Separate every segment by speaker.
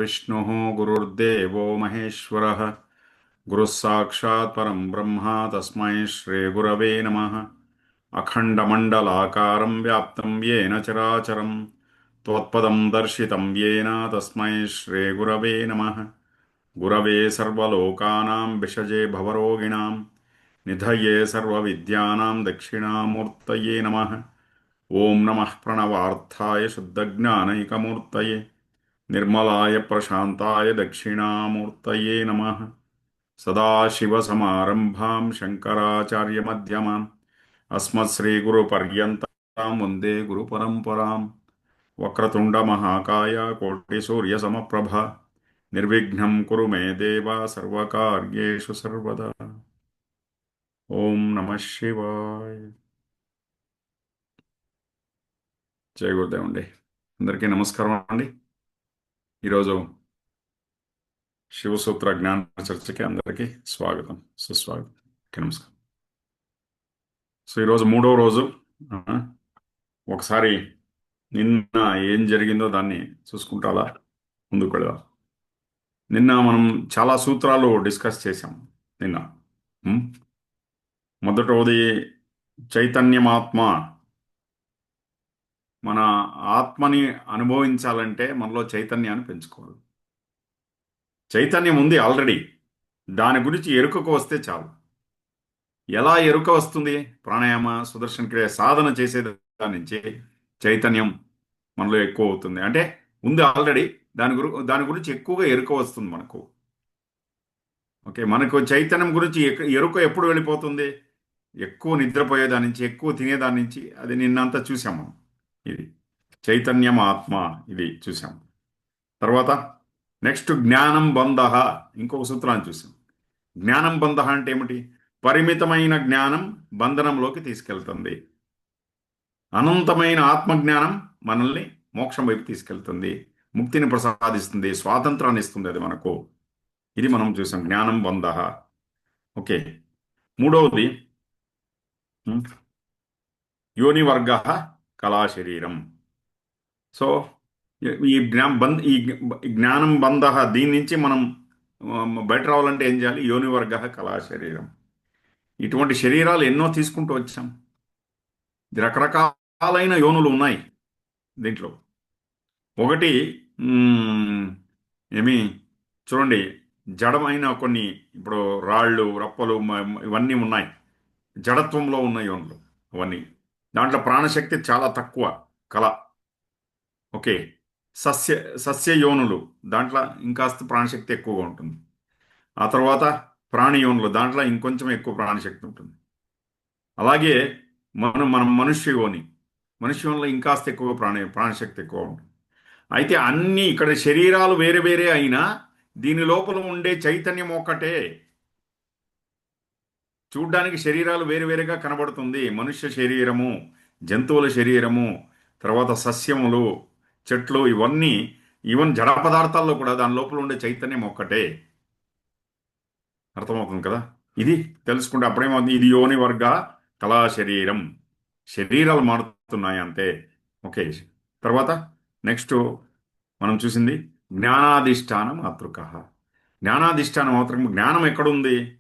Speaker 1: गुरुर्विष्णुः गुरुर्देवो महेश्वरः गुरुः साक्षात् परं ब्रह्म तस्मै श्रीगुरवे नमः। अखण्डमण्डलाकारं व्याप्तं येन चराचरं त्वत्पदं दर्शितं येन तस्मै श्रीगुरवे नमः। गुरवे सर्वलोकानां विषजे भवरोगिणां निधये सर्वविद्यानां दक्षिणामूर्तये नमः। ॐ नमः प्रणवार्थाय शुद्धज्ञानैकमूर्तये निर्मलाय प्रशान्ताय दक्षिणामूर्तये नमः। सदाशिवसमारम्भां शङ्कराचार्यमध्यमाम् अस्मत्श्रीगुरुपर्यन्तां वन्दे गुरुपरम्पराम्। वक्रतुण्डमहाकाय कोटिसूर्यसमप्रभा निर्विघ्नं कुरु मे देव सर्वकार्येषु सर्वदा। ఓం నమ శివాయ. జయ గురుదేవ్ అండి. అందరికీ నమస్కారం అండి. ఈరోజు శివసూత్ర జ్ఞాన చర్చకి అందరికీ స్వాగతం, సుస్వాగతం. నమస్కారం. సో ఈరోజు మూడో రోజు. ఆ, ఒకసారి నిన్న ఏం జరిగిందో దాన్ని చూసుకుంటా అలా ముందుకు వెళదాం. నిన్న మనం చాలా సూత్రాలు డిస్కస్ చేశాం. నిన్న ఉం? మొదటోది చైతన్యమాత్మ. మన ఆత్మని అనుభవించాలంటే మనలో చైతన్యాన్ని పెంచుకోవాలి. చైతన్యం ఉంది ఆల్రెడీ, దాని గురించి ఎరుకకు వస్తే చాలు. ఎలా ఎరుక వస్తుంది? ప్రాణాయామ, సుదర్శన క్రియ సాధన చేసే దాని నుంచి చైతన్యం మనలో ఎక్కువ అవుతుంది. అంటే ఉంది ఆల్రెడీ, దాని గురించి ఎక్కువగా ఎరుక వస్తుంది మనకు. ఓకే, మనకు చైతన్యం గురించి ఎరుక ఎప్పుడు వెళ్ళిపోతుంది? ఎక్కువ నిద్రపోయేదాని నుంచి, ఎక్కువ తినేదాని నుంచి. అది నిన్నంతా చూసాం మనం. ఇది చైతన్యం ఆత్మ, ఇది చూసాం. తర్వాత నెక్స్ట్ జ్ఞానం బంధ, ఇంకొక సూత్రాన్ని చూసాం. జ్ఞానం బంధ అంటే ఏమిటి? పరిమితమైన జ్ఞానం బంధనంలోకి తీసుకెళ్తుంది. అనంతమైన ఆత్మజ్ఞానం మనల్ని మోక్షం వైపు తీసుకెళ్తుంది, ముక్తిని ప్రసాదిస్తుంది, స్వాతంత్రాన్ని ఇస్తుంది అది మనకు. ఇది మనం చూసాం, జ్ఞానం బంధ. ఓకే, మూడవది యోనివర్గ కళాశరీరం. సో ఈ జ్ఞానం బంధ, దీని నుంచి మనం బయట రావాలంటే ఏం చేయాలి? యోనివర్గ కళాశరీరం. ఇటువంటి శరీరాలు ఎన్నో తీసుకుంటూ వచ్చాం. రకరకాలైన యోనులు ఉన్నాయి దీంట్లో. ఒకటి ఏమి చూడండి, జడమైన కొన్ని, ఇప్పుడు రాళ్ళు, రప్పలు, ఇవన్నీ ఉన్నాయి. జడత్వంలో ఉన్న యోనులు అవన్నీ. దాంట్లో ప్రాణశక్తి చాలా తక్కువ, కళ. ఓకే, సస్యయోనులు, దాంట్లో ఇంకాస్త ప్రాణశక్తి ఎక్కువగా ఉంటుంది. ఆ తర్వాత ప్రాణియోనులు, దాంట్లో ఇంకొంచెం ఎక్కువ ప్రాణశక్తి ఉంటుంది. అలాగే మన మనుష్యంలో ఇంకాస్త ఎక్కువ ప్రాణశక్తి ఎక్కువ ఉంటుంది. అయితే అన్ని ఇక్కడ శరీరాలు వేరే వేరే అయినా దీని లోపల ఉండే చైతన్యం ఒక్కటే. చూడ్డానికి శరీరాలు వేరువేరుగా కనబడుతుంది. మనుష్య శరీరము, జంతువుల శరీరము, తర్వాత సస్యములు, చెట్లు, ఇవన్నీ, ఈవెన్ జడ పదార్థాల్లో కూడా దాని లోపల ఉండే చైతన్యం ఒక్కటే. అర్థమవుతుంది కదా? ఇది తెలుసుకుంటే అప్పుడేమవుతుంది? ఇది యోని వర్గ కళా శరీరం. శరీరాలు మారుతున్నాయి అంతే. ఓకే, తర్వాత నెక్స్ట్ మనం చూసింది జ్ఞానాధిష్టాన మాతృక. జ్ఞానాధిష్టాన మాతృక, జ్ఞానం ఎక్కడుంది?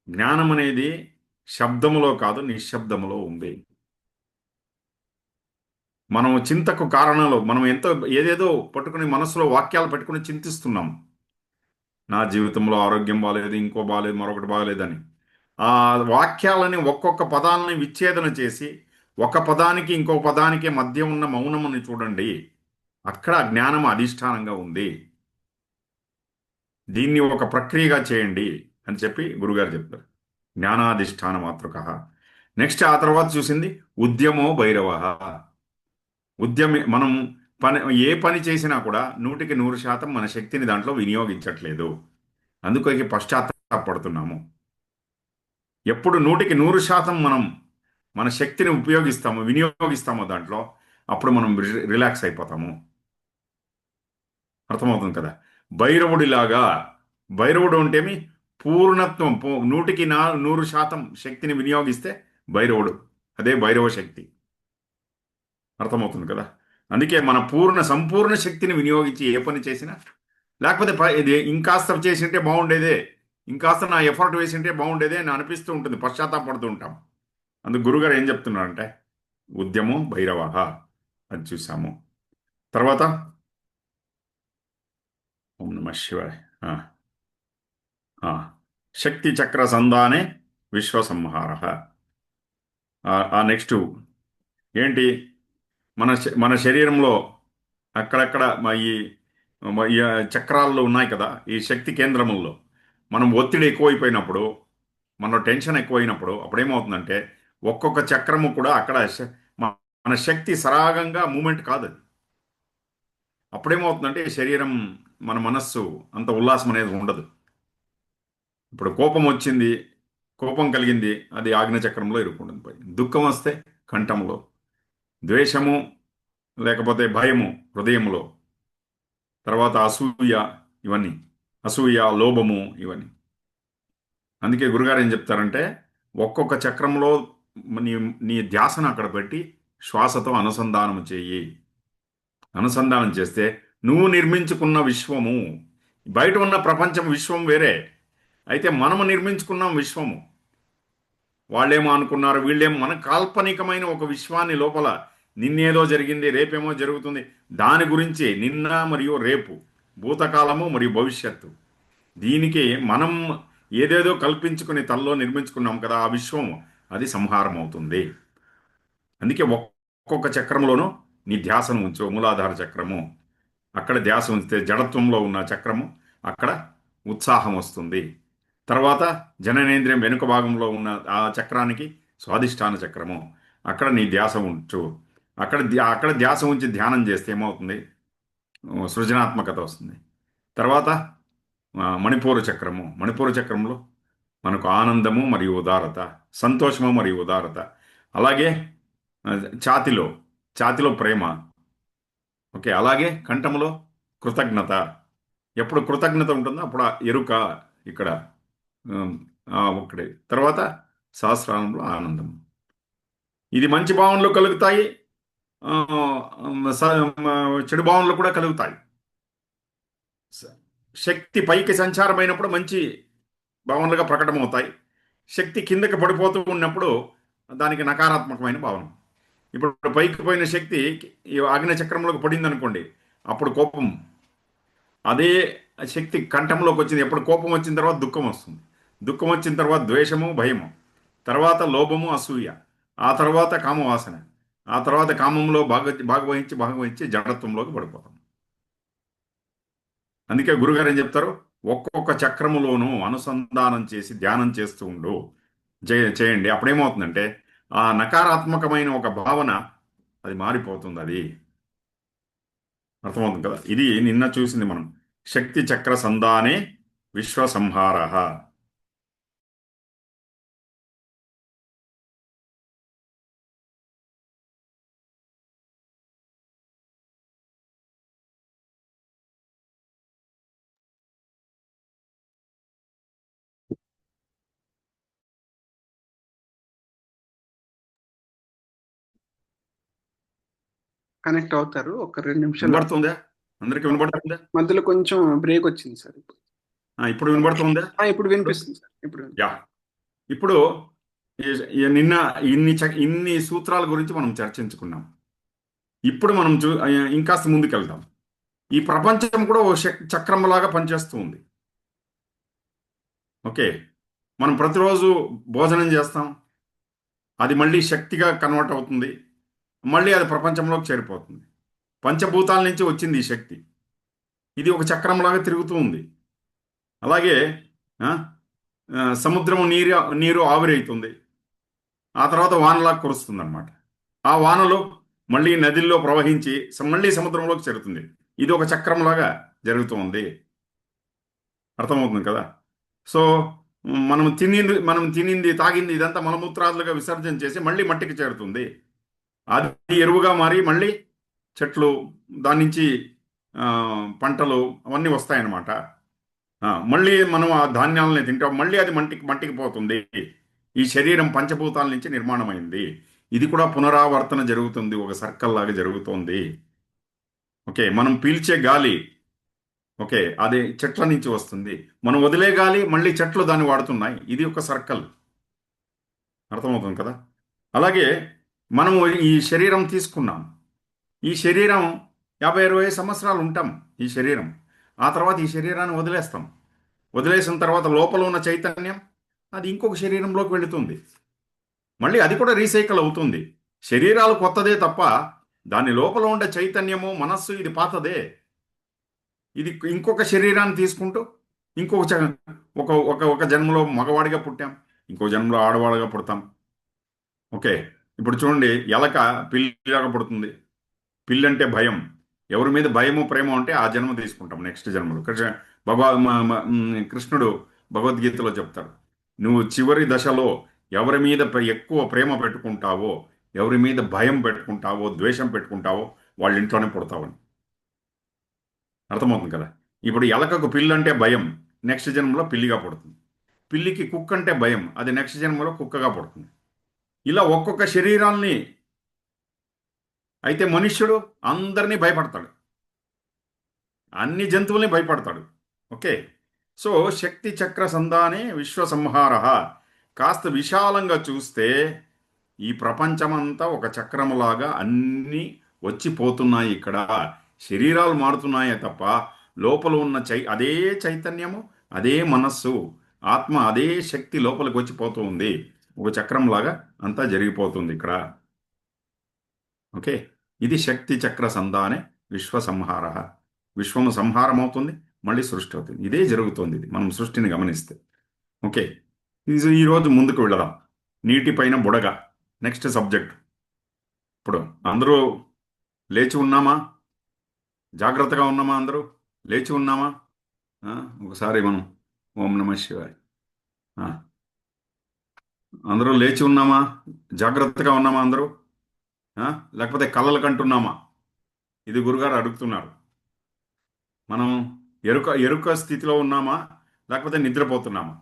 Speaker 1: జ్ఞానం అనేది శబ్దములో కాదు, నిశ్శబ్దములో ఉంది. మనం చింతకు కారణాలు, మనం ఏదేదో పట్టుకుని మనసులో వాక్యాలు పెట్టుకుని చింతిస్తున్నాం. నా జీవితంలో ఆరోగ్యం బాగాలేదు, ఇంకో బాగాలేదు, మరొకటి బాగాలేదని. ఆ వాక్యాలని, ఒక్కొక్క పదాలని విచ్ఛేదన చేసి ఒక పదానికి ఇంకో పదానికి మధ్య ఉన్న మౌనముని చూడండి. అక్కడ జ్ఞానం అధిష్టానంగా ఉంది. దీన్ని ఒక ప్రక్రియగా చేయండి అని చెప్పి గురుగారు చెప్తారు. జ్ఞానాధిష్టాన మాతృక. నెక్స్ట్ ఆ తర్వాత చూసింది ఉద్యమో భైరవ. మనం ఏ పని చేసినా కూడా 100% మన శక్తిని దాంట్లో వినియోగించట్లేదు. అందుకే పశ్చాత్తాపడుతున్నాము. ఎప్పుడు 100% మనం మన శక్తిని వినియోగిస్తామో దాంట్లో, అప్పుడు మనం రిలాక్స్ అయిపోతాము. అర్థమవుతుంది కదా? భైరవుడిలాగా, భైరవుడు అంటేమి పూర్ణత్వం, 100% శక్తిని వినియోగిస్తే భైరవుడు, అదే భైరవ శక్తి. అర్థమవుతుంది కదా? అందుకే మన సంపూర్ణ శక్తిని వినియోగించి ఏ పని చేసినా లేకపోతే ఇది ఇంకాస్త చేసింటే బాగుండేదే, ఇంకాస్త నా ఎఫర్ట్ వేసింటే బాగుండేదే అని అనిపిస్తూ ఉంటుంది, పశ్చాత్తాపడుతూ ఉంటాం. అందుకు గురుగారు ఏం చెప్తున్నారంటే ఉద్యమం భైరవ అది చూసాము. తర్వాత ఓం నమ శివాయ. ఆ, ఆ. శక్తి చక్ర సంధానే విశ్వ సంహార. ఆ నెక్స్ట్ ఏంటి, మన శరీరంలో అక్కడక్కడ ఈ చక్రాల్లో ఉన్నాయి కదా, ఈ శక్తి కేంద్రముల్లో మనం ఒత్తిడి ఎక్కువైపోయినప్పుడు, మన టెన్షన్ ఎక్కువైనప్పుడు అప్పుడేమవుతుందంటే ఒక్కొక్క చక్రము కూడా అక్కడ మన శక్తి సరాగంగా మూమెంట్ కాదు అది. అప్పుడేమవుతుందంటే శరీరం, మన మనస్సు అంత ఉల్లాసం అనేది ఉండదు. ఇప్పుడు కోపం వచ్చింది, కోపం కలిగింది, అది ఆజ్ఞ చక్రంలో ఇరుక్కుంటుంది పోయి. దుఃఖం వస్తే కంఠంలో, ద్వేషము లేకపోతే భయము హృదయంలో, తర్వాత అసూయ, ఇవన్నీ అసూయ, లోభము, ఇవన్నీ. అందుకే గురుగారు ఏం చెప్తారంటే ఒక్కొక్క చక్రంలో నీ నీ ధ్యాసను అక్కడ పెట్టి శ్వాసతో అనుసంధానం చేయి. అనుసంధానం చేస్తే నువ్వు నిర్మించుకున్న విశ్వము, బయట ఉన్న ప్రపంచం విశ్వం వేరే, అయితే మనము నిర్మించుకున్నాం విశ్వము. వాళ్ళేమో అనుకున్నారు, వీళ్ళేమో, మన కాల్పనికమైన ఒక విశ్వాన్ని లోపల నిన్నేదో జరిగింది, రేపేమో జరుగుతుంది, దాని గురించి నిన్న మరియు రేపు, భూతకాలము మరియు భవిష్యత్తు, దీనికి మనం ఏదేదో కల్పించుకుని తనలో నిర్మించుకున్నాం కదా, ఆ విశ్వం అది సంహారం అవుతుంది. అందుకే ఒక్కొక్క చక్రంలోనూ నీ ధ్యాసను ఉంచు. మూలాధార చక్రము, అక్కడ ధ్యాస ఉంచితే జడత్వంలో ఉన్న చక్రము, అక్కడ ఉత్సాహం వస్తుంది. తర్వాత జననేంద్రియం వెనుక భాగంలో ఉన్న ఆ చక్రానికి స్వాదిష్టాన చక్రము, అక్కడ నీ ధ్యాస ఉంచు. అక్కడ ధ్యాస ఉంచి ధ్యానం చేస్తే ఏమవుతుంది, సృజనాత్మకత వస్తుంది. తర్వాత మణిపూర చక్రము, మణిపూర చక్రంలో మనకు ఆనందము మరియు ఉదారత, సంతోషము మరియు ఉదారత. అలాగే ఆ, ఛాతిలో ఛాతిలో ప్రేమ. ఓకే, అలాగే కంఠములో కృతజ్ఞత. ఎప్పుడు కృతజ్ఞత ఉంటుందో అప్పుడు ఆ ఎరుక ఇక్కడ ఉమ్, ఒక్కడే. తర్వాత సహస్రానంలో ఆనందం. ఇది మంచి భావనలు కలుగుతాయి, ఆ, చెడు భావనలు కూడా కలుగుతాయి. స- శక్తి పైకి సంచారమైనప్పుడు మంచి భావనలుగా ప్రకటమవుతాయి. శక్తి కిందకి పడిపోతూ ఉన్నప్పుడు దానికి నకారాత్మకమైన భావన. ఇప్పుడు పైకి పోయిన శక్తి ఈ ఆగ్నేయ చక్రంలోకి పడింది అనుకోండి, అప్పుడు కోపం. అదే శక్తి కంఠంలోకి వచ్చింది, ఎప్పుడు కోపం వచ్చిన తర్వాత దుఃఖం వస్తుంది, దుఃఖం వచ్చిన తర్వాత ద్వేషము, భయము, తర్వాత లోభము, అసూయ, ఆ తర్వాత కామవాసన, ఆ తర్వాత కామంలో భాగవహించి జడత్వంలోకి పడిపోతాం. అందుకే గురుగారు ఏం చెప్తారు, ఒక్కొక్క చక్రములోనూ అనుసంధానం చేసి ధ్యానం చేస్తూ ఉండు, చేయండి. అప్పుడేమవుతుందంటే ఆ నకారాత్మకమైన ఒక భావన అది మారిపోతుంది. అది అర్థమవుతుంది కదా. ఇది నిన్న చూసింది మనం, శక్తి చక్ర సంధానే విశ్వ సంహార.
Speaker 2: కనెక్ట్ అవుతారు ఒక 2 నిమిషాలు.
Speaker 1: వినబడుతుందా? అందరికీ వినబడుతుందా?
Speaker 2: మధ్యలో కొంచెం బ్రేక్ వచ్చింది సార్.
Speaker 1: ఇప్పుడు వినబడుతుందా?
Speaker 2: ఇప్పుడు వినిపిస్తుంది సార్. ఇప్పుడు
Speaker 1: యా. ఇప్పుడు నిన్న ఇన్ని సూత్రాల గురించి మనం చర్చించుకున్నాం. ఇప్పుడు మనం ఇంకాస్త ముందుకెళ్దాం. ఈ ప్రపంచం కూడా ఓ చక్రంలాగా పనిచేస్తూ ఉంది. ఓకే, మనం ప్రతిరోజు భోజనం చేస్తాం, అది మళ్ళీ శక్తిగా కన్వర్ట్ అవుతుంది, మళ్ళీ అది ప్రపంచంలోకి చేరిపోతుంది. పంచభూతాల నుంచి వచ్చింది ఈ శక్తి, ఇది ఒక చక్రంలాగా తిరుగుతూ ఉంది. అలాగే ఆ, సముద్రం నీరు నీరు ఆవిరైతుంది, ఆ తర్వాత వానలా కురుస్తుంది అనమాట. ఆ వానలు మళ్ళీ నదిల్లో ప్రవహించి మళ్ళీ సముద్రంలోకి చేరుతుంది. ఇది ఒక చక్రంలాగా జరుగుతుంది. అర్థమవుతుంది కదా. సో మనం తినింది తాగింది ఇదంతా మలమూత్రాదులుగా విసర్జన చేసి మళ్ళీ మట్టికి చేరుతుంది. అది ఎరువుగా మారి మళ్ళీ చెట్లు, దాని నుంచి ఆ, పంటలు అవన్నీ వస్తాయన్నమాట. మళ్ళీ మనం ఆ ధాన్యాలని తింటాం, మళ్ళీ అది మట్టికి పోతుంది. ఈ శరీరం పంచభూతాల నుంచి నిర్మాణమైంది. ఇది కూడా పునరావర్తన జరుగుతుంది, ఒక సర్కిల్ లాగా జరుగుతోంది. ఓకే, మనం పీల్చే గాలి ఓకే, అది చెట్ల నుంచి వస్తుంది. మనం వదిలే గాలి మళ్ళీ చెట్లు దాన్ని వాడుతున్నాయి. ఇది ఒక సర్కిల్. అర్థమవుతుంది కదా. అలాగే మనము ఈ శరీరం తీసుకున్నాం. ఈ శరీరం 50-60 సంవత్సరాలు ఉంటాం. ఈ శరీరం ఆ తర్వాత ఈ శరీరాన్ని వదిలేస్తాం. వదిలేసిన తర్వాత లోపల ఉన్న చైతన్యం అది ఇంకొక శరీరంలోకి వెళుతుంది. మళ్ళీ అది కూడా రీసైకిల్ అవుతుంది. శరీరాలు కొత్తదే తప్ప దాని లోపల ఉండే చైతన్యము మనస్సు ఇది పాతదే. ఇది ఇంకొక శరీరాన్ని తీసుకుంటూ ఇంకొక ఒక ఒక ఒక జన్మలో మగవాడిగా పుట్టాం, ఇంకో జన్మలో ఆడవాడిగా పుడతాం. ఓకే, ఇప్పుడు చూడండి, ఎలక పిల్లిలాగా పుడుతుంది. పిల్లి అంటే భయం. ఎవరి మీద భయము ప్రేమ ఉంటే ఆ జన్మ తీసుకుంటాం నెక్స్ట్ జన్మలో. కృష్ణుడు భగవద్గీతలో చెప్తాడు, నువ్వు చివరి దశలో ఎవరి మీద ఎక్కువ ప్రేమ పెట్టుకుంటావో, ఎవరి మీద భయం పెట్టుకుంటావో, ద్వేషం పెట్టుకుంటావో వాళ్ళ ఇంట్లోనే పుడతావని. అర్థమవుతుంది కదా. ఇప్పుడు ఎలకకు పిల్లి అంటే భయం, నెక్స్ట్ జన్మలో పిల్లిగా పుడుతుంది. పిల్లికి కుక్క అంటే భయం, అది నెక్స్ట్ జన్మలో కుక్కగా పుడుతుంది. ఇలా ఒక్కొక్క శరీరాల్ని. అయితే మనుష్యుడు అందరినీ భయపడతాడు, అన్ని జంతువుల్ని భయపడతాడు. ఓకే, సో శక్తి చక్ర సంధానే విశ్వ సంహార. కాస్త విశాలంగా చూస్తే ఈ ప్రపంచమంతా ఒక చక్రములాగా అన్నీ వచ్చిపోతున్నాయి. ఇక్కడ శరీరాలు మారుతున్నాయే తప్ప లోపల ఉన్న అదే చైతన్యము, అదే మనస్సు, ఆత్మ, అదే శక్తి లోపలికి వచ్చిపోతూ ఉంది. ఒక చక్రంలాగా అంతా జరిగిపోతుంది ఇక్కడ. ఓకే, ఇది శక్తి చక్ర సంధానే విశ్వ సంహార. విశ్వము సంహారం అవుతుంది, మళ్ళీ సృష్టి అవుతుంది. ఇదే జరుగుతుంది, ఇది మనం సృష్టిని గమనిస్తే. ఓకే, ఈరోజు ముందుకు వెళదాం. నీటిపైన బుడగ నెక్స్ట్ సబ్జెక్ట్. ఇప్పుడు అందరూ లేచి ఉన్నామా? జాగ్రత్తగా ఉన్నామా? అందరూ లేచి ఉన్నామా? ఆ, ఒకసారి మనం ఓం నమ శివాయ. ఆ, అందరూ లేచి ఉన్నామా? జాగ్రత్తగా ఉన్నామా అందరూ? లేకపోతే కలలు కంటున్నామా? ఇది గురుగారు అడుగుతున్నారు. మనం ఎరుక ఎరుక స్థితిలో ఉన్నామా, లేకపోతే నిద్రపోతున్నామా?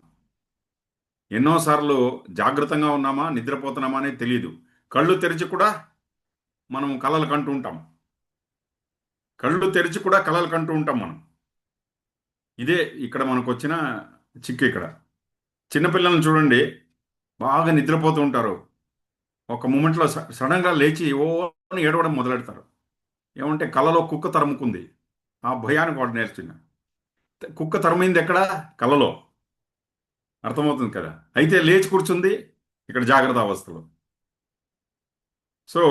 Speaker 1: ఎన్నోసార్లు జాగ్రత్తగా ఉన్నామా, నిద్రపోతున్నామా అనేది తెలియదు. కళ్ళు తెరిచి కూడా మనం కలలు కంటూ ఉంటాం. కళ్ళు తెరిచి కూడా కలలు కంటూ ఉంటాం మనం. ఇదే ఇక్కడ మనకు వచ్చిన చిక్కు. ఇక్కడ చిన్నపిల్లల్ని చూడండి, బాగా నిద్రపోతూ ఉంటారు. ఒక మూమెంట్లో సడన్గా లేచి ఓ అని ఏడవడం మొదలెడతారు. ఏమంటే కలలో కుక్క తరుముకుంది, ఆ భయానికి వాడు నేర్చుకున్నా. కుక్క తరిమింది ఎక్కడ? కలలో. అర్థమవుతుంది కదా. అయితే లేచి కూర్చుంది ఇక్కడ జాగ్రత్త అవస్థలో. సో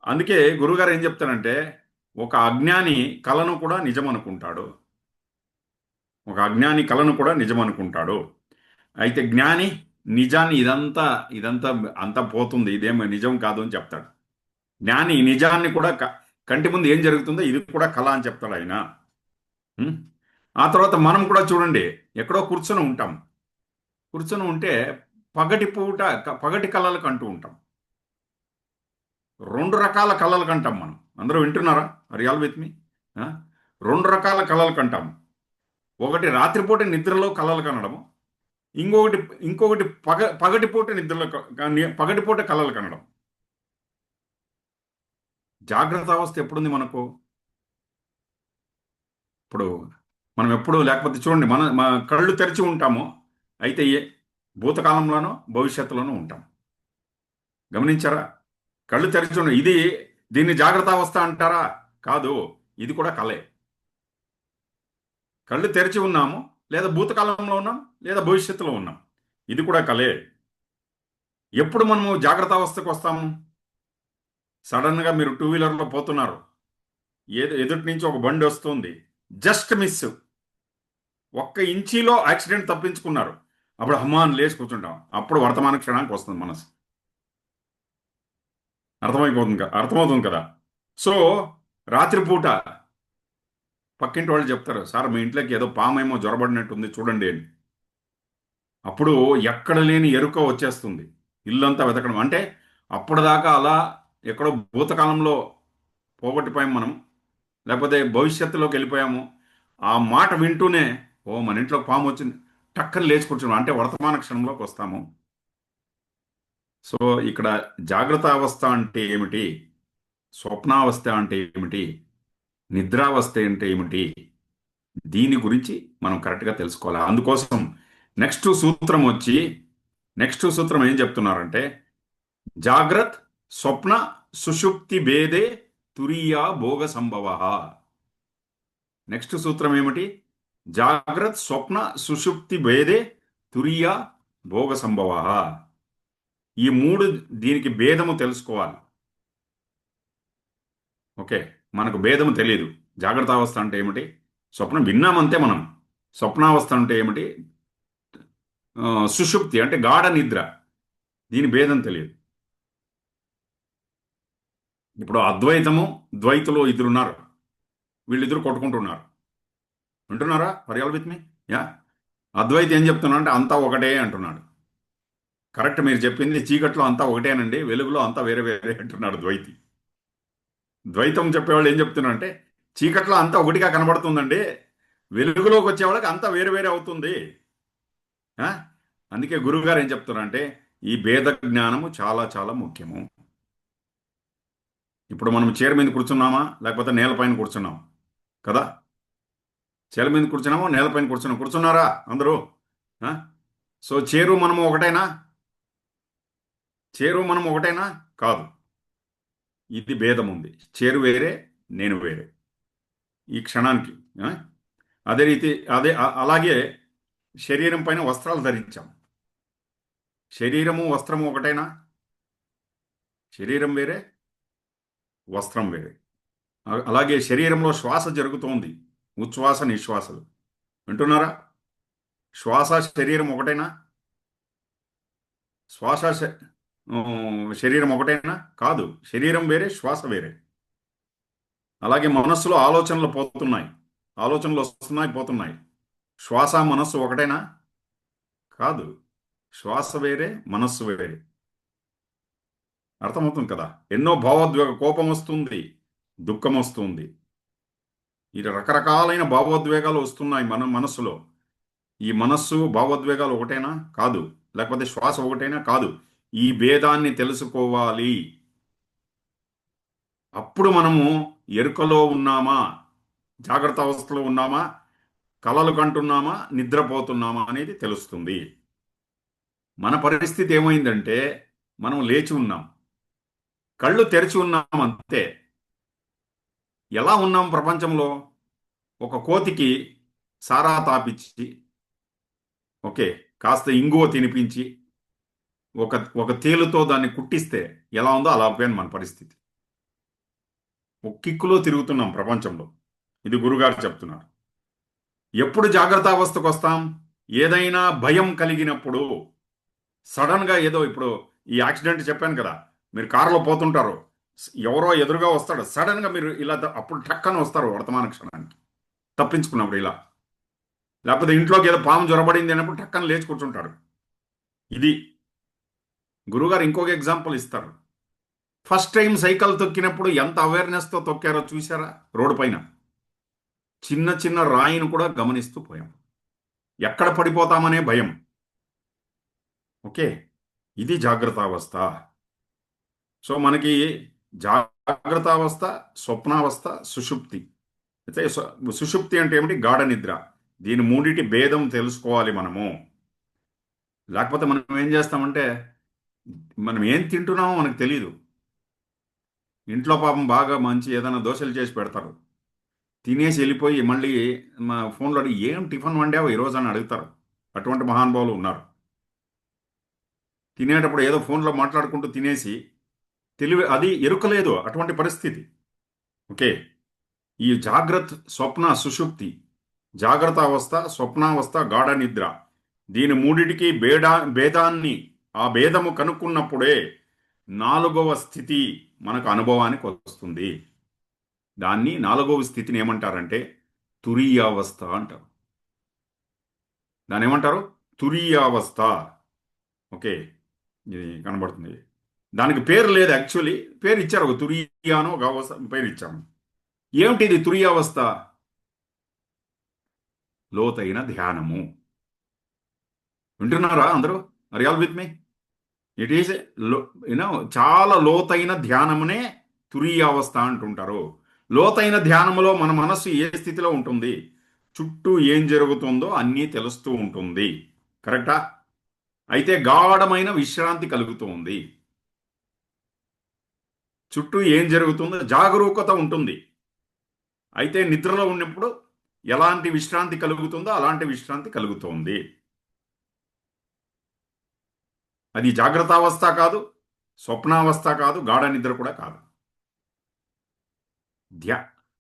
Speaker 1: అందుకే గురువుగారు ఏం చెప్తారంటే, ఒక అజ్ఞాని కలను కూడా నిజం అనుకుంటాడు. ఒక అజ్ఞాని కలను కూడా నిజం అనుకుంటాడు. అయితే జ్ఞాని నిజాన్ని ఇదంతా ఇదంతా అంతా పోతుంది, ఇదేమో నిజం కాదు అని చెప్తాడు. జ్ఞాని నిజాన్ని కూడా కంటి ముందు ఏం జరుగుతుందో ఇది కూడా కళ అని చెప్తాడు ఆయన. ఉం? ఆ తర్వాత మనం కూడా చూడండి, ఎక్కడో కూర్చొని ఉంటాం. కూర్చొని ఉంటే పగటి పూట పగటి కళలు కంటూ ఉంటాం. 2 రకాల కళలు కంటాం మనం. అందరూ వింటున్నారా? ఆర్ విత్ మీ? 2 రకాల కళలు కంటాం. ఒకటి రాత్రిపూట నిద్రలో కళలు కనడము, ఇంకొకటి ఇంకొకటి పగటిపూట నిద్రలో పగటిపూట కళలు కనడం. జాగ్రత్త అవస్థ ఎప్పుడుంది మనకు? ఇప్పుడు మనం ఎప్పుడు, లేకపోతే చూడండి, మన కళ్ళు తెరిచి ఉంటాము. అయితే భూతకాలంలోనో భవిష్యత్తులోనూ ఉంటాం. గమనించారా? కళ్ళు తెరిచి దీన్ని జాగ్రత్త అవస్థ అంటారా? కాదు, ఇది కూడా కళే. కళ్ళు తెరిచి ఉన్నాము, లేదా భూతకాలంలో ఉన్నాం, లేదా భవిష్యత్తులో ఉన్నాం. ఇది కూడా కళే. ఎప్పుడు మనము జాగ్రత్త అవస్థకు వస్తాము? సడన్గా మీరు 2 వీలర్లో పోతున్నారు, ఎదుటి నుంచి ఒక బండి వస్తుంది, జస్ట్ మిస్, 1 ఇంచీలో యాక్సిడెంట్ తప్పించుకున్నారు. అప్పుడు హమాన్ లేచి కూర్చుంటాం. అప్పుడు వర్తమాన క్షణానికి వస్తుంది మనసు. అర్థమవుతుంది కదా. సో రాత్రిపూట పక్కింటి వాళ్ళు చెప్తారు, సార్ మీ ఇంట్లోకి ఏదో పామేమో జ్వరబడినట్టుంది చూడండి అని. అప్పుడు ఎక్కడ లేని ఎరుక వచ్చేస్తుంది. ఇల్లంతా వెతకడం అంటే అప్పటిదాకా అలా ఎక్కడో భూతకాలంలో పోగొట్టిపోయాం మనం, లేకపోతే భవిష్యత్తులోకి వెళ్ళిపోయాము. ఆ మాట వింటూనే ఓ మన ఇంట్లో పాము వచ్చింది, టక్కని లేచి కూర్చున్నాం అంటే వర్తమాన క్షణంలోకి వస్తాము. సో ఇక్కడ జాగ్రత్త అవస్థ అంటే ఏమిటి, స్వప్నావస్థ అంటే ఏమిటి, నిద్రావస్థ అంటే ఏమిటి, దీని గురించి మనం కరెక్ట్గా తెలుసుకోవాలి. అందుకోసం నెక్స్ట్ సూత్రం ఏం చెప్తున్నారంటే, జాగ్రత్ స్వప్న సుషుప్తి భేదే తురీయా భోగ సంభవ. నెక్స్ట్ సూత్రం ఏమిటి? జాగ్రత్ స్వప్న సుషుప్తి భేదే తురీయా భోగ సంభవ. ఈ మూడు, దీనికి భేదము తెలుసుకోవాలి. ఓకే, మనకు భేదము తెలియదు. జాగ్రత్త అవస్థ అంటే ఏమిటి, స్వప్నం విన్నామంతే మనం. స్వప్నావస్థ అంటే ఏమిటి, సుషుప్తి అంటే గాఢ నిద్ర, దీని భేదం తెలియదు. ఇప్పుడు అద్వైతము ద్వైతులు ఇద్దరున్నారు, వీళ్ళిద్దరు కొట్టుకుంటున్నారు. వింటున్నారా? For with me? యా. అద్వైతి ఏం చెప్తున్నాడు అంటే అంతా ఒకటే అంటున్నాడు. కరెక్ట్, మీరు చెప్పింది. చీకట్లో అంతా ఒకటేనండి, వెలుగులో అంతా వేరే వేరే అంటున్నాడు ద్వైతి. ద్వైతం చెప్పేవాళ్ళు ఏం చెప్తున్నారు అంటే, చీకట్లో అంతా ఒకటిగా కనబడుతుందండి, వెలుగులోకి వచ్చేవాళ్ళకి అంతా వేరే వేరే అవుతుంది. ఆ? అందుకే గురువుగారు ఏం చెప్తున్నారంటే, ఈ భేద జ్ఞానము చాలా చాలా ముఖ్యము. ఇప్పుడు మనం చైర్ మీద కూర్చున్నామా, లేకపోతే నేలపైన కూర్చున్నాం కదా? చైర్ మీద కూర్చున్నామో నేలపైన కూర్చున్నారా అందరూ? ఆ? సో చేరు మనం ఒకటేనా? కాదు. ఇది భేదం ఉంది. చేరు వేరే, నేను వేరే ఈ క్షణానికి. ఆ? అదే రీతి అలాగే శరీరం పైన వస్త్రాలు ధరించాం. శరీరము వస్త్రము ఒకటేనా? శరీరం వేరే, వస్త్రం వేరే. అలాగే శరీరంలో శ్వాస జరుగుతోంది, ఉచ్ఛ్వాస నిశ్వాసలు. వింటున్నారా? శ్వాస శరీరం ఒకటేనా? శ్వాస శరీరం ఒకటేనా? కాదు. శరీరం వేరే, శ్వాస వేరే. అలాగే మనస్సులో ఆలోచనలు పోతున్నాయి, ఆలోచనలు వస్తున్నాయి పోతున్నాయి. శ్వాస మనస్సు ఒకటేనా? కాదు. శ్వాస వేరే, మనస్సు వేరే. అర్థమవుతుంది కదా? ఎన్నో భావోద్వేగ, కోపం వస్తుంది, దుఃఖం వస్తుంది, ఈ రకరకాలైన భావోద్వేగాలు వస్తున్నాయి మన మనస్సులో. ఈ మనస్సు భావోద్వేగాలు ఒకటేనా? కాదు. లేకపోతే శ్వాస ఒకటేనా? కాదు. ఈ భేదాన్ని తెలుసుకోవాలి. అప్పుడు మనము ఎరుకలో ఉన్నామా, జాగ్రత్త అవస్థలో ఉన్నామా, కలలు కంటున్నామా, నిద్రపోతున్నామా అనేది తెలుస్తుంది. మన పరిస్థితి ఏమైందంటే, మనం లేచి ఉన్నాం, కళ్ళు తెరిచి ఉన్నాం, అంతే. ఎలా ఉన్నాం ప్రపంచంలో? ఒక కోతికి సారా తాపిచ్చి, ఓకే, కాస్త ఇంగువ తినిపించి, ఒక ఒక తేలుతో దాన్ని కుట్టిస్తే ఎలా ఉందో అలా పోయాను మన పరిస్థితి. ఒక కిక్కులో తిరుగుతున్నాం ప్రపంచంలో. ఇది గురుగారు చెప్తున్నారు. ఎప్పుడు జాగ్రత్త అవస్థకు వస్తాం? ఏదైనా భయం కలిగినప్పుడు. సడన్గా ఏదో, ఇప్పుడు ఈ యాక్సిడెంట్ చెప్పాను కదా, మీరు కారులో పోతుంటారు, ఎవరో ఎదురుగా వస్తాడు, సడన్గా మీరు ఇలా అప్పుడు టక్కన వస్తారు వర్తమాన క్షణానికి, తప్పించుకున్నప్పుడు ఇలా. లేకపోతే ఇంట్లోకి ఏదో పాము జ్వరబడింది అన్నప్పుడు టక్కన లేచి కూర్చుంటాడు. ఇది గురుగారు ఇంకొక ఎగ్జాంపుల్ ఇస్తారు. ఫస్ట్ టైం సైకిల్ తొక్కినప్పుడు ఎంత అవేర్నెస్తో తొక్కారో చూసారా? రోడ్డు పైన చిన్న చిన్న రాయిని కూడా గమనిస్తూ పోయాం. ఎక్కడ పడిపోతామనే భయం. ఓకే, ఇది జాగ్రత్త అవస్థ. సో మనకి జాగ్రత్త అవస్థ, స్వప్నావస్థ, సుషుప్తి. అయితే సుషుప్తి అంటే ఏమిటి? గాఢ నిద్ర. దీని మూడిటి భేదం తెలుసుకోవాలి మనము. లేకపోతే మనం ఏం చేస్తామంటే, మనం ఏం తింటున్నామో మనకు తెలియదు. ఇంట్లో పాపం బాగా మంచి ఏదైనా దోశలు చేసి పెడతారు, తినేసి వెళ్ళిపోయి మళ్ళీ మా ఫోన్లో అడిగి, ఏం టిఫిన్ వండావు ఈరోజు అని అడుగుతారు. అటువంటి మహానుభావులు ఉన్నారు. తినేటప్పుడు ఏదో ఫోన్లో మాట్లాడుకుంటూ తినేసి, అది ఎరుకలేదు అటువంటి పరిస్థితి. ఓకే, ఈ జాగ్రత్త స్వప్న సుషుప్తి, జాగ్రత్త అవస్థ, స్వప్నావస్థ, గాఢ నిద్ర, దీని మూడిటికి భేదాన్ని, ఆ భేదము కనుక్కున్నప్పుడే నాలుగవ స్థితి మనకు అనుభవానికి వస్తుంది. దాన్ని నాలుగవ స్థితిని ఏమంటారంటే తురీయావస్థ అంటారు. దాన్ని ఏమంటారు? తురీయావస్థ. ఓకే, ఇది కనబడుతుంది. దానికి పేరు లేదు యాక్చువల్లీ, పేరు ఇచ్చారు, ఒక తురీయానో ఒక అవస్థ పేరు ఇచ్చాము. ఏమిటి ఇది తురీయావస్థ? లోతైన ధ్యానము. వింటున్నారా అందరూ? Are with me? It is you know చాలా లోతైన ధ్యానమునే తురీయావస్థ అంటుంటారు. లోతైన ధ్యానములో మన మనస్సు ఏ స్థితిలో ఉంటుంది? చుట్టూ ఏం జరుగుతుందో అన్నీ తెలుస్తూ ఉంటుంది. కరెక్టా? అయితే గాఢమైన విశ్రాంతి కలుగుతుంది. చుట్టూ ఏం జరుగుతుందో జాగరూకత ఉంటుంది. అయితే నిద్రలో ఉన్నప్పుడు ఎలాంటి విశ్రాంతి కలుగుతుందో అలాంటి విశ్రాంతి కలుగుతుంది. అది జాగ్రత్తావస్థ కాదు, స్వప్నావస్థ కాదు, గాఢ నిద్ర కూడా కాదు. ధ్యా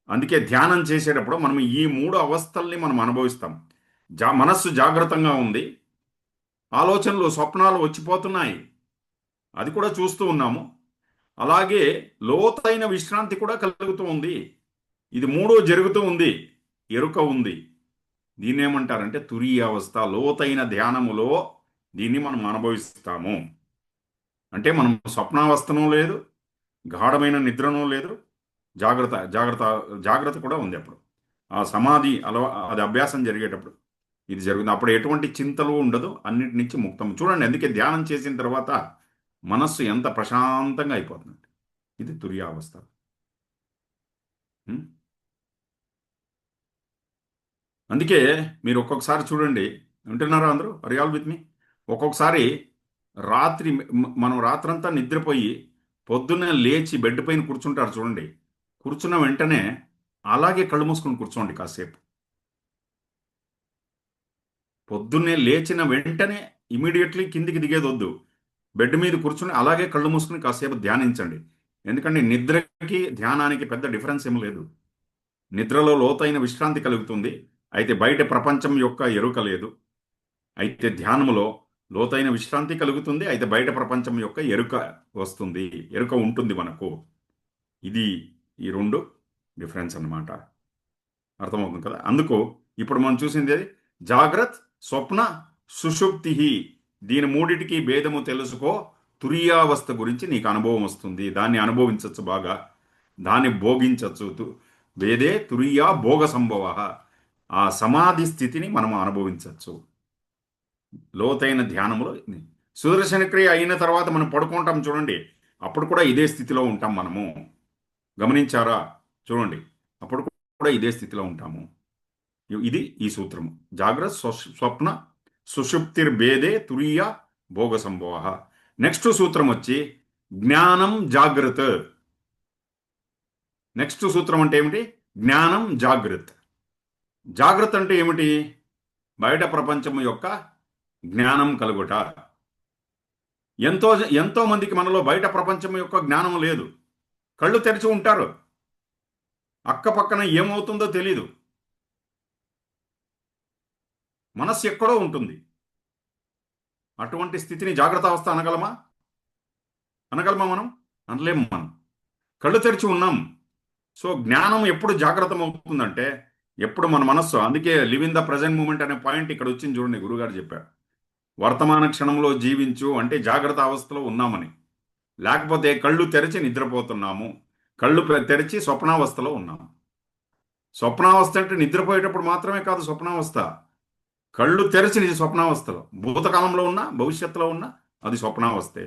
Speaker 1: అందుకే ధ్యానం చేసేటప్పుడు మనం ఈ మూడు అవస్థల్ని మనం అనుభవిస్తాం. మనస్సు జాగ్రత్తగా ఉంది, ఆలోచనలు స్వప్నాలు వచ్చిపోతున్నాయి, అది కూడా చూస్తూ ఉన్నాము. అలాగే లోతైన విశ్రాంతి కూడా కలుగుతూ ఉంది. ఇది మూడు జరుగుతూ ఉంది, ఎరుక ఉంది. దీన్ని ఏమంటారంటే తురీయ అవస్థ. లోతైన ధ్యానములో దీన్ని మనం అనుభవిస్తాము. అంటే మనం స్వప్నావస్థనూ లేదు, గాఢమైన నిద్రనూ లేదు, జాగ్రత్త జాగ్రత్త జాగ్రత్త కూడా ఉంది. అప్పుడు ఆ సమాధి అది అభ్యాసం జరిగేటప్పుడు ఇది జరుగుతుంది. అప్పుడు ఎటువంటి చింతలు ఉండదు, అన్నిటి నుంచి ముక్తం. చూడండి, అందుకే ధ్యానం చేసిన తర్వాత మనస్సు ఎంత ప్రశాంతంగా అయిపోతుంది. ఇది తుర్యావస్థ. ఉం? అందుకే మీరు ఒక్కొక్కసారి చూడండి, వింటున్నారా అందరూ? ఆర్ యు ఆల్ విత్ మీ? ఒక్కొక్కసారి రాత్రి మనం రాత్రంతా నిద్రపోయి పొద్దున్నే లేచి బెడ్ పైన కూర్చుంటారు చూడండి. కూర్చున్న వెంటనే అలాగే కళ్ళు మూసుకొని కూర్చోండి కాసేపు. పొద్దున్నే లేచిన వెంటనే ఇమీడియట్లీ కిందికి దిగేది వద్దు. బెడ్ మీద కూర్చుని అలాగే కళ్ళు మూసుకుని కాసేపు ధ్యానించండి. ఎందుకంటే నిద్రకి ధ్యానానికి పెద్ద డిఫరెన్స్ ఏం లేదు. నిద్రలో లోతైన విశ్రాంతి కలుగుతుంది, అయితే బయట ప్రపంచం యొక్క ఎరుక లేదు. అయితే ధ్యానములో లోతైన విశ్రాంతి కలుగుతుంది, అయితే బయట ప్రపంచం యొక్క ఎరుక వస్తుంది, ఎరుక ఉంటుంది మనకు. ఇది ఈ రెండు డిఫరెన్స్ అన్నమాట. అర్థమవుతుంది కదా? అందుకు ఇప్పుడు మనం చూసింది జాగ్రత్త, స్వప్న, సుషుప్తి. దీని మూడిటికి భేదము తెలుసుకో. తురియావస్థ గురించి నీకు అనుభవం వస్తుంది. దాన్ని అనుభవించవచ్చు, బాగా దాన్ని భోగించవచ్చు. వేదే తురియా భోగ సంభవ. ఆ సమాధి స్థితిని మనం అనుభవించవచ్చు లోతైన ధ్యానములో. సుదర్శన క్రియ అయిన తర్వాత మనం పడుకుంటాం చూడండి, అప్పుడు కూడా ఇదే స్థితిలో ఉంటాం మనము. గమనించారా? చూడండి, అప్పుడు కూడా ఇదే స్థితిలో ఉంటాము. ఇది ఈ సూత్రము. జాగ్రత్త, స్వప్న, సుషుప్తిర్భేదే తురీయ భోగ సంభవ. నెక్స్ట్ సూత్రం వచ్చి జ్ఞానం జాగ్రత్త. నెక్స్ట్ సూత్రం అంటే ఏమిటి? జ్ఞానం జాగ్రత్త. జాగ్రత్త అంటే ఏమిటి? బయట ప్రపంచం యొక్క జ్ఞానం కలుగుట. ఎంతో ఎంతో మందికి మనలో బయట ప్రపంచం యొక్క జ్ఞానం లేదు. కళ్ళు తెరిచి ఉంటారు, అక్కపక్కన ఏమవుతుందో తెలీదు, మనస్సు ఎక్కడో ఉంటుంది. అటువంటి స్థితిని జాగ్రత్త అవస్థ అనగలమా? అనగలమా మనం? అనలేము. మనం కళ్ళు తెరిచి ఉన్నాం. సో జ్ఞానం ఎప్పుడు జాగ్రత్త అవుతుందంటే ఎప్పుడు మన మనస్సు. అందుకే live in the present moment అనే పాయింట్ ఇక్కడ వచ్చింది చూడండి. గురుగారు చెప్పారు, వర్తమాన క్షణంలో జీవించు అంటే జాగ్రత్త అవస్థలో ఉన్నామని. లేకపోతే కళ్ళు తెరిచి నిద్రపోతున్నాము, కళ్ళు తెరిచి స్వప్నావస్థలో ఉన్నాము. స్వప్నావస్థ అంటే నిద్రపోయేటప్పుడు మాత్రమే కాదు స్వప్నావస్థ. కళ్ళు తెరిచి స్వప్నావస్థలో, భూతకాలంలో ఉన్నా భవిష్యత్తులో ఉన్నా అది స్వప్నావస్థే.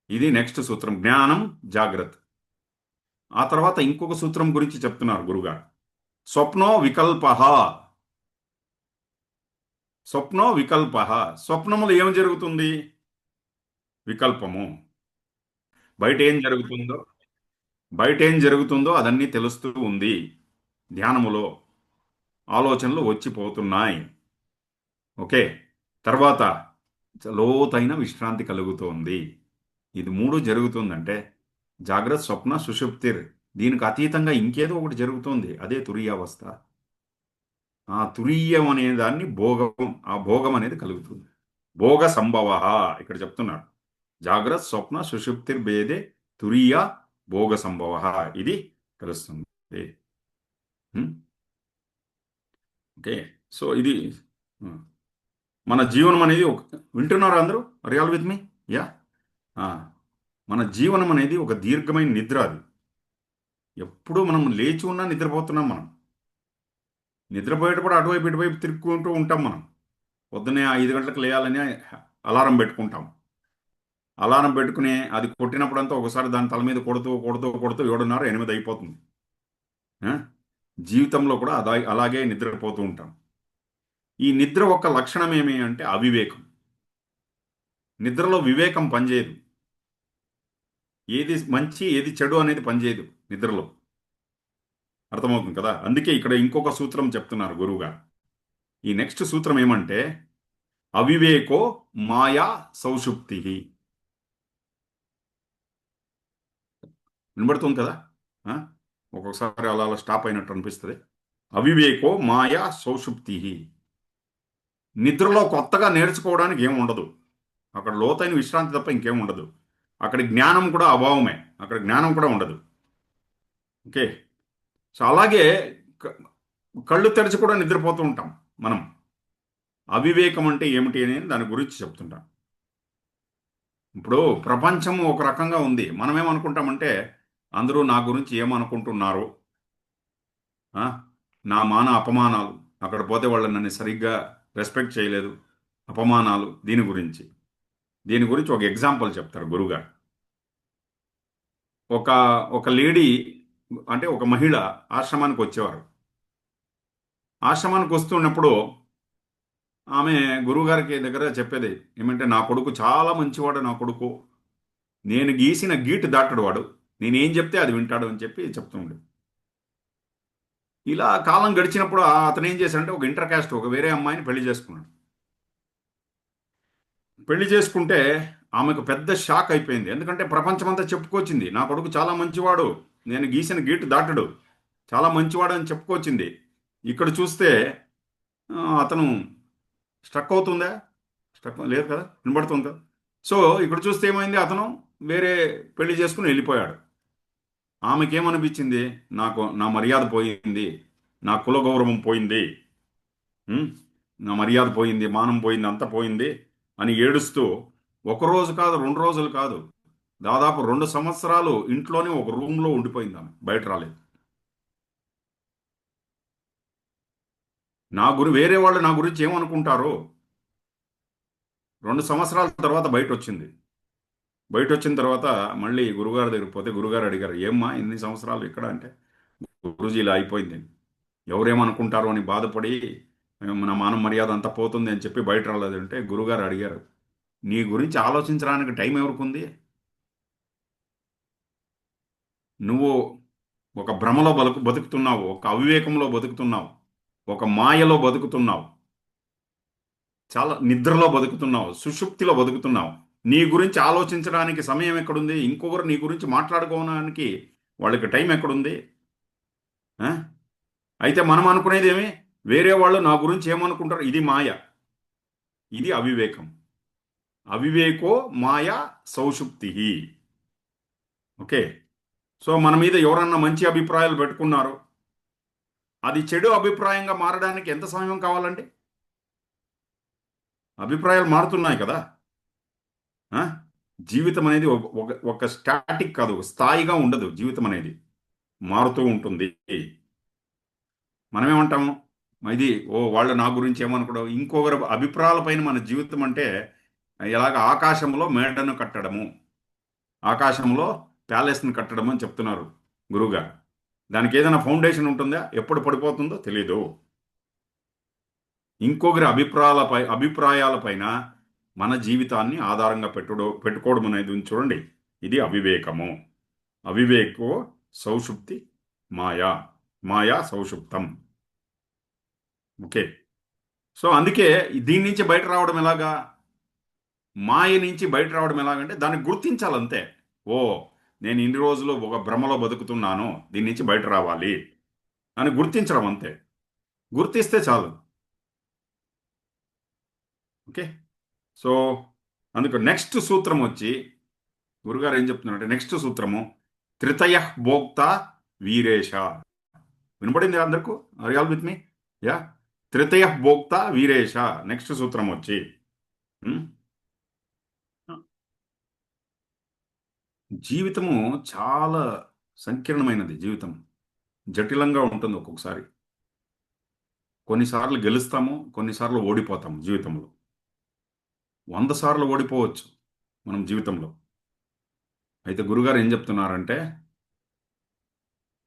Speaker 1: ఇది నెక్స్ట్ సూత్రం, జ్ఞానం జాగ్రత్త. ఆ తర్వాత ఇంకొక సూత్రం గురించి చెప్తున్నారు గురుగారు. స్వప్నో వికల్ప. స్వప్నో వికల్ప. స్వప్నములు ఏం జరుగుతుంది? వికల్పము. బయట ఏం జరుగుతుందో బయట ఏం జరుగుతుందో అదన్నీ తెలుస్తూ ఉంది. ధ్యానములో ఆలోచనలు వచ్చిపోతున్నాయి. ఓకే. తర్వాత లోతైన విశ్రాంతి కలుగుతోంది. ఇది మూడు జరుగుతుందంటే జాగ్రత్త, స్వప్న, సుషుప్తిర్. దీనికి అతీతంగా ఇంకేదో ఒకటి జరుగుతుంది, అదే తురీయావస్థ. ఆ తురీయం అనే దాన్ని భోగం, ఆ భోగం అనేది కలుగుతుంది. భోగ సంభవ ఇక్కడ చెప్తున్నాడు. జాగ్రత్త, స్వప్న, సుషుప్తిర్ భేదే తురీయ భోగ సంభవ. ఇది తెలుస్తుంది. ఓకే. సో ఇది మన జీవనం అనేది వింటున్నారు అందరూ? Real with me? యా. మన జీవనం అనేది ఒక దీర్ఘమైన నిద్ర. అది ఎప్పుడూ మనం లేచి ఉన్నా నిద్రపోతున్నాం. మనం నిద్రపోయేటప్పుడు అటువైపు ఇటువైపు తిరుక్కుంటూ ఉంటాం. మనం పొద్దున్నే 5 గంటలకు లేయాలని అలారం పెట్టుకుంటాం. అలారం పెట్టుకుని అది కొట్టినప్పుడంతా ఒకసారి దాని తల మీద కొడుతూ కొడుతూ కొడుతూ 7:30 8 అయిపోతుంది. జీవితంలో కూడా అలాగే నిద్రపోతూ ఉంటాం. ఈ నిద్ర ఒక లక్షణం ఏమి అంటే అవివేకం. నిద్రలో వివేకం పనిచేయదు. ఏది మంచి ఏది చెడు అనేది పనిచేయదు నిద్రలో. అర్థమవుతుంది కదా. అందుకే ఇక్కడ ఇంకొక సూత్రం చెప్తున్నారు గురువుగారు. ఈ నెక్స్ట్ సూత్రం ఏమంటే అవివేకో మాయా సౌషుప్తి. వినబడుతుంది కదా. ఆ? ఒక్కొక్కసారి అలా అలా స్టాప్ అయినట్టు అనిపిస్తుంది. అవివేకో మాయా సౌషుప్తి. నిద్రలో కొత్తగా నేర్చుకోవడానికి ఏం ఉండదు. అక్కడ లోతైన విశ్రాంతి తప్ప ఇంకేం ఉండదు. అక్కడ జ్ఞానం కూడా అభావమే. అక్కడ జ్ఞానం కూడా ఉండదు. ఓకే. సో అలాగే క- కళ్ళు తెరిచి కూడా నిద్రపోతూ ఉంటాం మనం. అవివేకం అంటే ఏమిటి అనేది దాని గురించి చెప్తుంటాం. ఇప్పుడు ప్రపంచం ఒక రకంగా ఉంది. మనం ఏమనుకుంటామంటే అందరూ నా గురించి ఏమనుకుంటున్నారు, ఆ? నా మాన అపమానాలు, అక్కడ పోతే వాళ్ళు నన్ను సరిగ్గా రెస్పెక్ట్ చేయలేదు, అపమానాలు, దీని గురించి ఒక ఎగ్జాంపుల్ చెప్తారు గురుగారు. ఒక ఒక లేడీ, అంటే ఒక మహిళ ఆశ్రమానికి వచ్చేవారు. ఆశ్రమానికి వస్తున్నప్పుడు ఆమె గురువుగారికి దగ్గర చెప్పేది ఏమంటే, నా కొడుకు చాలా మంచివాడు, నా కొడుకు నేను గీసిన గీటు దాటడు వాడు, నేనేం చెప్తే అది వింటాడు అని చెప్పి చెప్తుండే. ఇలా కాలం గడిచినప్పుడు అతను ఏం చేశాడంటే ఒక ఇంటర్ కాస్ట్ ఒక వేరే అమ్మాయిని పెళ్లి చేసుకున్నాడు. పెళ్లి చేసుకుంటే ఆమెకు పెద్ద షాక్ అయిపోయింది. ఎందుకంటే ప్రపంచమంతా చెప్పుకొచ్చింది నా కొడుకు చాలా మంచివాడు, నేను గీసిన గీటు దాటడు, చాలా మంచివాడు అని చెప్పుకొచ్చింది. ఇక్కడ చూస్తే అతను స్ట్రక్ అవుతుందా? స్ట్రక్ లేదు కదా, వినబడుతుంది కదా. సో ఇక్కడ చూస్తే ఏమైంది, అతను వేరే పెళ్లి చేసుకుని వెళ్ళిపోయాడు. ఆమెకేమనిపించింది, నా మర్యాద పోయింది, నా కుల గౌరవం పోయింది, ఉం? నా మర్యాద పోయింది, మానం పోయింది, అంతా పోయింది అని ఏడుస్తూ ఒక రోజు కాదు, 2 రోజులు కాదు, దాదాపు 2 సంవత్సరాలు ఇంట్లోనే ఒక రూమ్లో ఉండిపోయింది. ఆమె బయట రాలేదు. వేరే వాళ్ళు నా గురించి ఏమనుకుంటారో. 2 సంవత్సరాల తర్వాత బయట వచ్చింది. బయట వచ్చిన తర్వాత మళ్ళీ గురుగారి దగ్గరికి పోతే గురుగారు అడిగారు, ఏమ్మా ఇన్ని సంవత్సరాలు ఇక్కడ అంటే, గురూజీ ఇలా అయిపోయింది, ఎవరేమనుకుంటారో అని బాధపడి నా మానం మర్యాద అంతా పోతుంది అని చెప్పి బయట రాలేదంటే గురుగారు అడిగారు, నీ గురించి ఆలోచించడానికి టైం ఎవరికుంది? నువ్వు ఒక భ్రమలో బతుకుతున్నావు, ఒక అవివేకంలో బతుకుతున్నావు, ఒక మాయలో బతుకుతున్నావు, చాలా నిద్రలో బతుకుతున్నావు, సుషుప్తిలో బతుకుతున్నావు. నీ గురించి ఆలోచించడానికి సమయం ఎక్కడుంది? ఇంకొకరు నీ గురించి మాట్లాడుకోవడానికి వాళ్ళకి టైం ఎక్కడుంది? ఆ? అయితే మనం అనుకునేది ఏమి, వేరే వాళ్ళు నా గురించి ఏమనుకుంటారు, ఇది మాయ, ఇది అవివేకం. అవివేకో మాయ సౌషుప్తి. ఓకే. సో మన మీద ఎవరన్నా మంచి అభిప్రాయాలు పెట్టుకున్నారు, అది చెడు అభిప్రాయంగా మారడానికి ఎంత సమయం కావాలండి? అభిప్రాయాలు మారుతున్నాయి కదా. ఆ? జీవితం అనేది ఒక స్టాటిక్ కాదు, ఒక స్థాయిగా ఉండదు. జీవితం అనేది మారుతూ ఉంటుంది. మనమేమంటాము, ఇది వాళ్ళు నా గురించి ఏమనుకోవడం, ఇంకొకరి అభిప్రాయాలపైన మన జీవితం అంటే ఎలాగ ఆకాశంలో మేడను కట్టడము, ఆకాశంలో ప్యాలెస్ని కట్టడం అని చెప్తున్నారు గురువుగారు. దానికి ఏదైనా ఫౌండేషన్ ఉంటుందా? ఎప్పుడు పడిపోతుందో తెలీదు. ఇంకొకరి అభిప్రాయాలపైన మన జీవితాన్ని ఆధారంగా పెట్టుకోవడం అనేది ఉంది చూడండి, ఇది అవివేకము. అవివేకో సౌషుప్తి మాయా, మాయా సౌషుప్తం. ఓకే. సో అందుకే దీని నుంచి బయట రావడం ఎలాగా, మాయ నుంచి బయట రావడం ఎలాగంటే దాన్ని గుర్తించాలంతే. ఓ, నేను ఇన్ని రోజులు ఒక భ్రమలో బతుకుతున్నాను, దీని నుంచి బయట రావాలి అని గుర్తించడం అంతే. గుర్తిస్తే చాలు. ఓకే. సో అందుకు నెక్స్ట్ సూత్రం వచ్చి గురుగారు ఏం చెప్తున్నారంటే, నెక్స్ట్ సూత్రము త్రితయ భోక్త వీరేశ. వినపడింది అందరికీ? Are all with me? Yeah. త్రితయ భోక్త వీరేశ. నెక్స్ట్ సూత్రం వచ్చి ఉమ్, జీవితము చాలా సంకీర్ణమైనది. జీవితం జటిలంగా ఉంటుంది ఒక్కొక్కసారి. కొన్నిసార్లు గెలుస్తాము, కొన్నిసార్లు ఓడిపోతాము జీవితంలో. 100 సార్లు ఓడిపోవచ్చు మనం జీవితంలో. అయితే గురుగారు ఏం చెప్తున్నారంటే,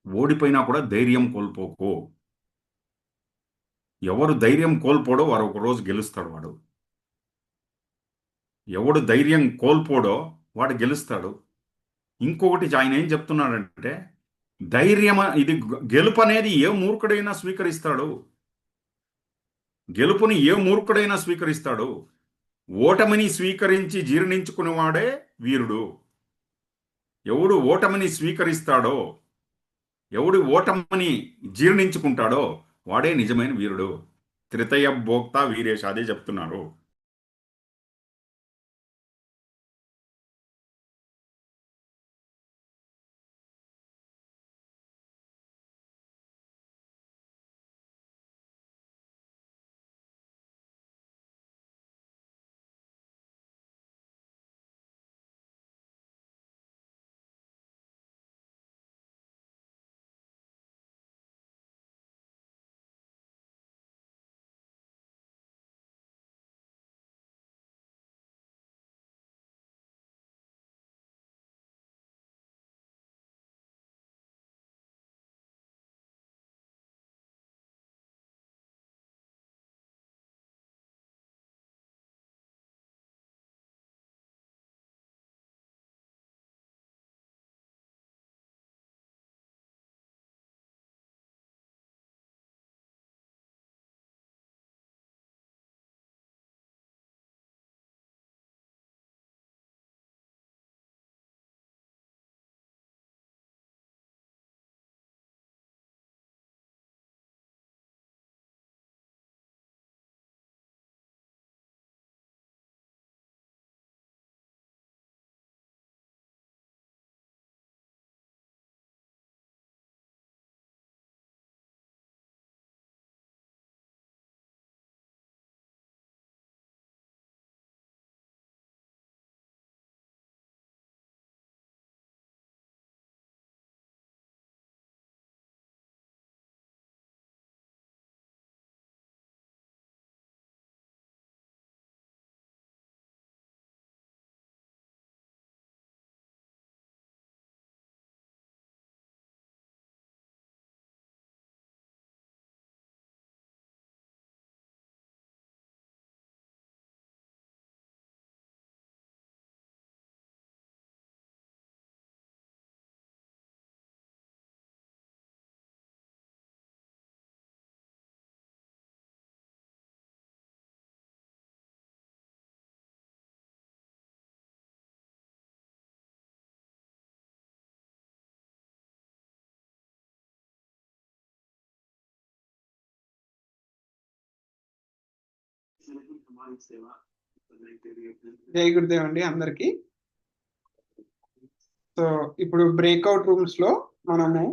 Speaker 1: ఓడిపోయినా కూడా ధైర్యం కోల్పోకు. ఎవరు ధైర్యం కోల్పోడో వారు ఒక రోజు గెలుస్తాడు వాడు. ఎవడు ధైర్యం కోల్పోడో వాడు గెలుస్తాడు. ఇంకొకటి ఆయన ఏం చెప్తున్నాడంటే, ధైర్యం ఇది గెలుపు అనేది ఏ మూర్ఖుడైనా స్వీకరిస్తాడు. గెలుపుని ఏ మూర్ఖుడైనా స్వీకరిస్తాడు. ఓటమిని స్వీకరించి జీర్ణించుకునేవాడే వీరుడు. ఎవడు ఓటమిని స్వీకరిస్తాడో, ఎవడు ఓటమిని జీర్ణించుకుంటాడో వాడే నిజమైన వీరుడు. త్రితయ భోక్త వీరేష అదే చెప్తున్నారు.
Speaker 2: జై గురుదేవ్ అండి అందరికి. సో ఇప్పుడు బ్రేక్అవుట్ రూమ్స్ లో మనము